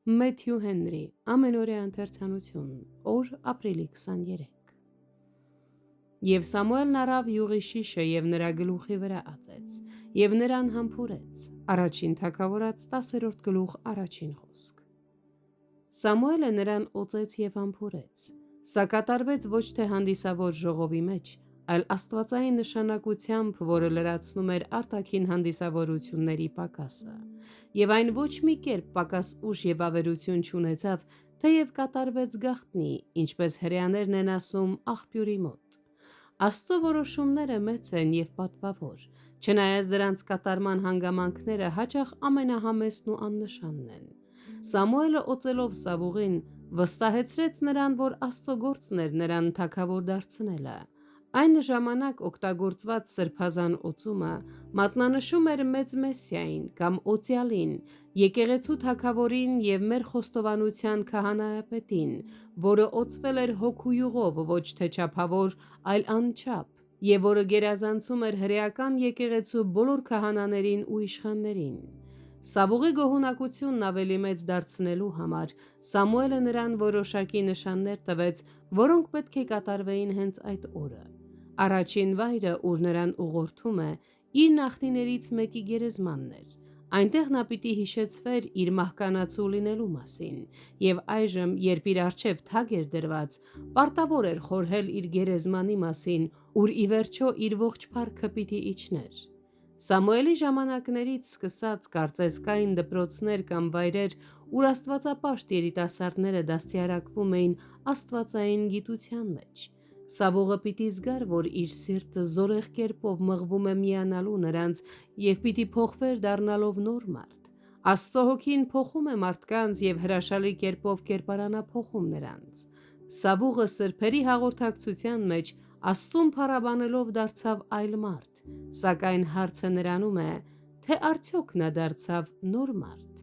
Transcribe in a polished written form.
Մեթյու Հենրի, ամենօրյա ընթերցանություն, օր ապրիլի 23։ Եվ Սամուելն առավ յուղի շիշը և նրա գլուխի վրա ածեց, և նրան համբուրեց։ Առաջին թագավորաց 10-րդ գլուխ առաջին խոսք։ Սամուելը նրան օծեց և համբուրեց։ Սա կատարվեց ոչ թե հանդիսավոր ժողովի մեջ, այլ աստվածային նշանակությամբ, որը լրացնում էր արտաքին հանդիսավորությունների պակասը, և այն ոչ մի կերպ պակաս ուժ և ավերություն չունեցավ, թեև կատարվեց գաղտնի, ինչպես հրեաներն են ասում, աղբյուրի մոտ։ Աստծո որոշումները մեծ են և պատվավոր, չնայած դրանց կատարման հանգամանքները հաճախ ամենահամեստն ու աննշանն են։ Սամուելը օծելով Սավուղին վստահեցրեց նրան, որ Աստծո գործն էր նրան թագավոր դարձնելը։ Այն ժամանակ օգտագործված սրբազան օծումը մատնանշում էր Մեծ Մեսիային կամ Օծյալին, եկեղեցու թագավորին և մեր խոստովանության քահանայապետին, որը օծվել էր հոգու յուղով, ոչ թե չափավոր, այլ անչափ, և որը գերազանցում էր հրեական եկեղեցու բոլոր քահանաներին ու իշխաններին։ Սավուղի գոհունակությունն ավելի մեծ դարձնելու համար Սամուելը նրան որոշակի նշաններ տվեց, որոնք պետք է կատարվեին հենց այդ օրը։ Առաջին վայրը, ուր նրան ուղղորդում է, իր նախնիներից մեկի գերեզմանն էր։ Այնտեղ նա պիտի հիշեցվեր իր մահկանացու լինելու մասին, և այժմ, երբ իր առջև թագ էր դրված, պարտավոր էր խորհել իր գերեզմանի մասին, ուր ի վերջո իր ողջ փառքը պիտի իջներ։ Սամուելի ժամանակներից սկսած կարծես կային դպրոցներ կամ վայրեր, ուր աստվածապաշտ երիտասարդները դաստիարակվում էին աստվածային գիտության մեջ։ Սավուղը պիտի զգար, որ իր սիրտը զորեղ կերպով մղվում է միանալու նրանց և պիտի փոխվեր դառնալով նոր մարդ։ Աստծո հոգին փոխում է մարդկանց և հրաշալի կերպով կերպարանափոխում նրանց։ Սավուղը սրբերի հաղորդակցության մեջ Աստծուն փառաբանելով դարձավ այլ մարդ, սակայն հարցը նրանում է, թե արդյոք նա դարձավ նոր մարդ։